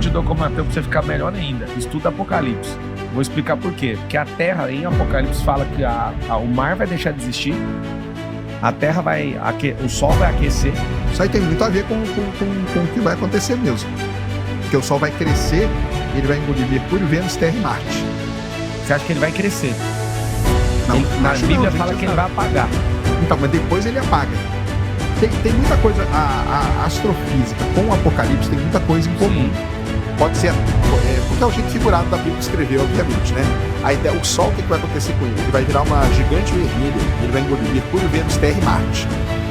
te dou como ateu pra você ficar melhor ainda. Estuda Apocalipse. Vou explicar por quê. Porque a Terra, em Apocalipse, fala que o mar vai deixar de existir, a Terra vai... o Sol vai aquecer. Isso aí tem muito a ver com o que vai acontecer mesmo. Porque o Sol vai crescer e ele vai engolir Mercúrio, Vênus, Terra e Marte. Você acha que ele vai crescer? Não, Na Bíblia fala que ele vai apagar. Então, mas depois ele apaga. Tem muita coisa, a astrofísica com o Apocalipse tem muita coisa em comum. Sim. Pode ser, porque é o jeito figurado da Bíblia escrever, obviamente, né? A ideia, o Sol, o que vai acontecer com ele? Ele vai virar uma gigante vermelha, ele vai engolir Mercúrio, Vênus, Terra e Marte.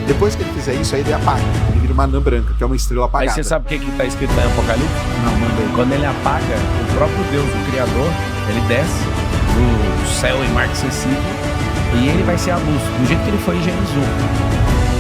Depois que ele fizer isso, aí ele apaga. Ele vira uma anã branca, que é uma estrela apagada. Aí você sabe o que está escrito lá em Apocalipse? Não, manda aí. Quando ele apaga, o próprio Deus, o Criador, ele desce do céu inacessível e ele vai ser a luz, do jeito que ele foi em Gênesis 1.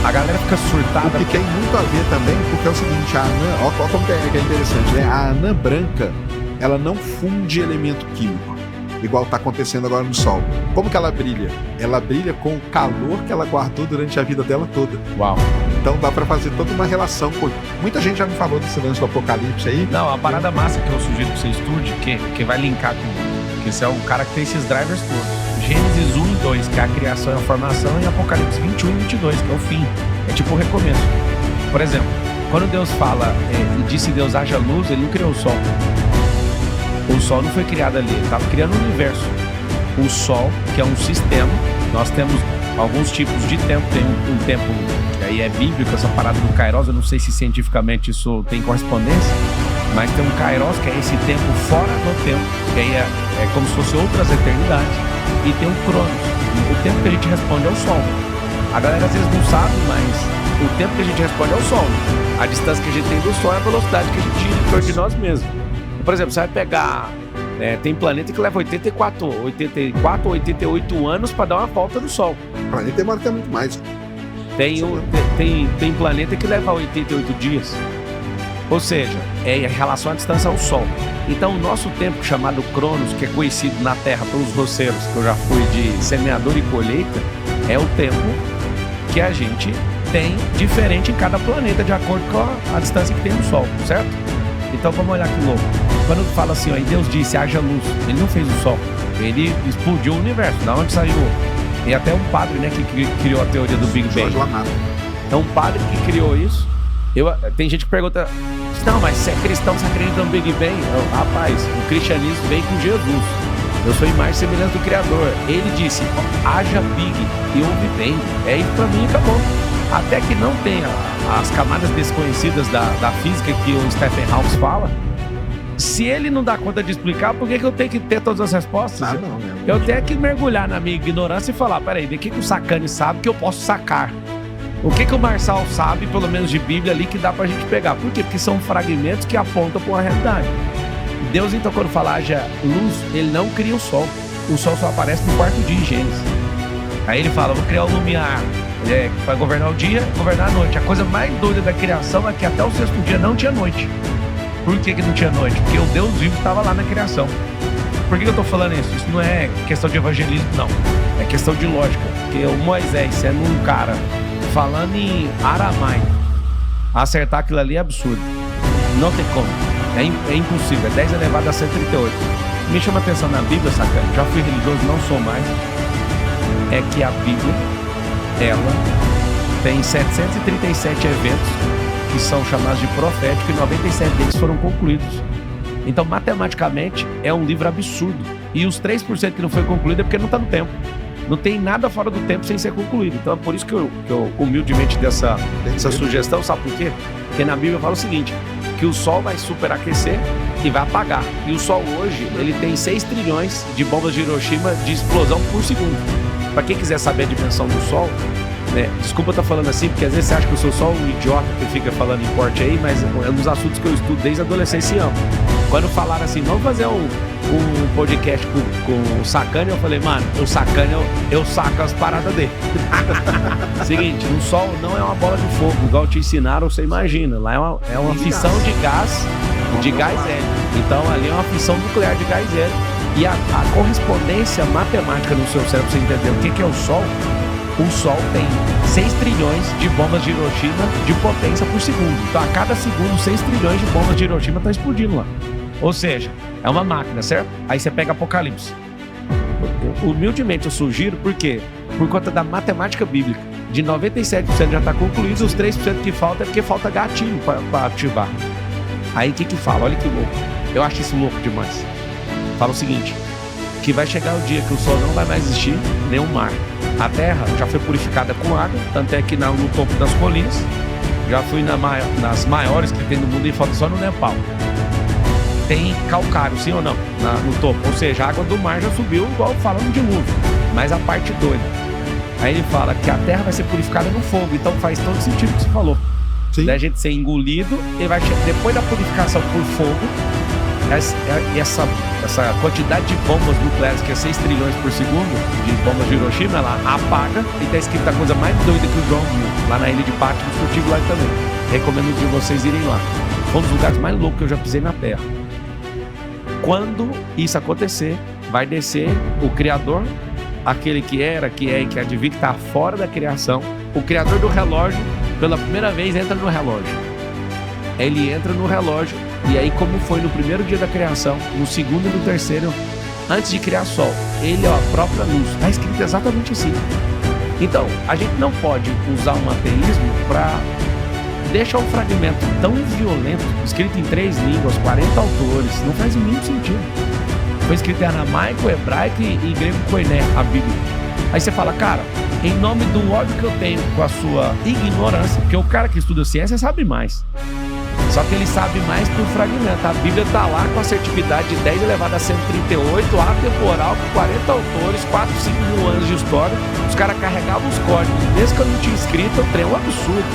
A galera fica surtada. O que tem muito a ver também, porque é o seguinte, a anã, olha como que é interessante, né? A anã branca, ela não funde elemento químico, igual está acontecendo agora no Sol. Como que ela brilha? Ela brilha com o calor que ela guardou durante a vida dela toda. Uau! Então dá para fazer toda uma relação com... Muita gente já me falou desse lance do Apocalipse aí. Não, a parada massa que eu sugiro que você estude, que vai linkar com... Que você é um cara que tem esses drivers todos. Gênesis 1 e 2, que é a criação e a formação, e Apocalipse 21 e 22, que é o fim. É tipo o recomeço. Por exemplo, quando Deus fala, e disse Deus haja luz, ele não criou o Sol. O Sol não foi criado ali, ele estava criando o universo. O Sol, que é um sistema, nós temos alguns tipos de tempo. Tem um tempo que aí é bíblico, essa parada do Kairos, eu não sei se cientificamente isso tem correspondência, mas tem um Kairos, que é esse tempo fora do tempo, que aí é como se fosse outras eternidades, e tem o Cronos, o tempo que a gente responde ao Sol. A galera às vezes não sabe, mas o tempo que a gente responde ao Sol, a distância que a gente tem do Sol é a velocidade que a gente gira em torno de nós mesmos. Por exemplo, você vai pegar, tem planeta que leva 84 ou 88 anos para dar uma volta no Sol. O planeta demora até muito mais. Tem planeta que leva 88 dias. Ou seja, é em relação à distância ao Sol. Então o nosso tempo, chamado Cronos, que é conhecido na Terra pelos roceiros, que eu já fui de semeador e colheita, é o tempo que a gente tem diferente em cada planeta, de acordo com a distância que tem do Sol, certo? Então vamos olhar que louco. Quando fala assim, ó, e Deus disse, haja luz, ele não fez o Sol, ele explodiu o universo. Da onde saiu? E até um padre, né, que criou a teoria do Big Bang. É um padre que criou isso. Tem gente que pergunta, não, mas se é cristão, você acredita no Big Bang? Rapaz, o cristianismo vem com Jesus. Eu sou imagem e semelhança do Criador. Ele disse, haja Big e houve Bang. É isso pra mim, acabou. Até que não tenha as camadas desconhecidas da física que o Stephen Hawking fala, se ele não dá conta de explicar, por que eu tenho que ter todas as respostas? Eu tenho que mergulhar na minha ignorância e falar, peraí, de que o Sacani sabe que eu posso sacar? O que o Marçal sabe, pelo menos de Bíblia ali, que dá pra gente pegar? Por quê? Porque são fragmentos que apontam para uma realidade. Deus, então, quando fala haja luz, ele não cria o Sol. O Sol só aparece no quarto dia em Gênesis. Aí ele fala, vou criar o lumiar, para governar o dia, governar a noite. A coisa mais doida da criação é que até o sexto dia não tinha noite. Por que não tinha noite? Porque o Deus vivo estava lá na criação. Por que eu tô falando isso? Isso não é questão de evangelismo, não. É questão de lógica. Porque o Moisés, sendo um cara falando em aramaico, acertar aquilo ali é absurdo. Não tem como. É impossível. É 10 elevado a 138. Me chama a atenção na Bíblia, sacana. Já fui religioso, não sou mais. É que a Bíblia, ela tem 737 eventos que são chamados de proféticos e 97 deles foram concluídos. Então, matematicamente, é um livro absurdo. E os 3% que não foi concluído é porque não está no tempo. Não tem nada fora do tempo sem ser concluído. Então, é por isso que eu humildemente dessa sugestão, sabe por quê? Porque na Bíblia fala o seguinte, que o Sol vai superaquecer e vai apagar. E o Sol hoje, ele tem 6 trilhões de bombas de Hiroshima de explosão por segundo. Para quem quiser saber a dimensão do Sol, né? Desculpa eu estar falando assim, porque às vezes você acha que eu sou só um idiota que fica falando em corte aí, mas é um dos assuntos que eu estudo desde a adolescência e amo. Quando falaram assim, vamos fazer um podcast com o Sacani, eu falei, mano, o Sacani, eu saco as paradas dele. Seguinte, o Sol não é uma bola de fogo, igual te ensinaram, você imagina. Lá é uma fissão de gás hélio. Então ali é uma fissão nuclear de gás hélio. E a correspondência matemática no seu cérebro, pra você entender o que é o Sol tem 6 trilhões de bombas de Hiroshima de potência por segundo. Então, a cada segundo, 6 trilhões de bombas de Hiroshima estão explodindo lá. Ou seja, é uma máquina, certo? Aí você pega Apocalipse. Humildemente eu sugiro, por quê? Por conta da matemática bíblica. De 97% já está concluído, os 3% que falta é porque falta gatilho para ativar. Aí o que fala? Olha que louco. Eu acho isso louco demais. Fala o seguinte, que vai chegar o dia que o sol não vai mais existir, nem o mar. A terra já foi purificada com água, tanto é que no topo das colinas, já fui nas maiores que tem no mundo e falta só no Nepal. Tem calcário, sim ou não? No topo. Ou seja, a água do mar já subiu, igual falando de dilúvio. Mas a parte doida. Aí ele fala que a terra vai ser purificada no fogo. Então faz todo sentido o que você falou. Sim. Da gente ser engolido e vai depois da purificação por fogo, essa quantidade de bombas nucleares, que é 6 trilhões por segundo, de bombas de Hiroshima, ela apaga e tá escrito a coisa mais doida que o João viu, lá na ilha de Patmos, que eu tive lá também. Recomendo que vocês irem lá. Foi um dos lugares mais loucos que eu já pisei na Terra. Quando isso acontecer, vai descer o Criador, aquele que era, que é e que há de vir, que está fora da criação. O Criador do relógio, pela primeira vez, entra no relógio. Ele entra no relógio, e aí, como foi no primeiro dia da criação, no segundo e no terceiro, antes de criar sol, ele é a própria luz. Está escrito exatamente assim. Então, a gente não pode usar um ateísmo para deixar um fragmento tão violento, escrito em 3 línguas, 40 autores, não faz o mínimo sentido. Foi escrito em aramaico, hebraico e grego koiné, a Bíblia. Aí você fala, cara, em nome do ódio que eu tenho com a sua ignorância, porque o cara que estuda ciência sabe mais. Só que ele sabe mais por fragmento. A Bíblia está lá com assertividade de 10 elevado a 138, atemporal, com 40 autores, 4, 5 mil anos de história. Os caras carregavam os códigos, mesmo que eu não tinha escrito, o trem é um absurdo.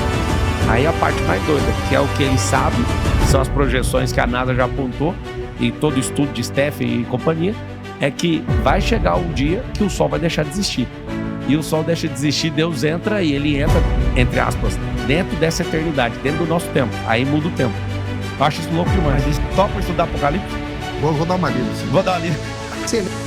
Aí a parte mais doida, que é o que ele sabe, são as projeções que a NASA já apontou, e todo estudo de Stephen e companhia, é que vai chegar um dia que o Sol vai deixar de existir. E o Sol deixa de existir, Deus entra e ele entra, entre aspas, dentro dessa eternidade, dentro do nosso tempo. Aí muda o tempo. Eu acho isso louco demais. Topa estudar Apocalipse? Vou dar uma lida. Vou dar uma lida. Excelente.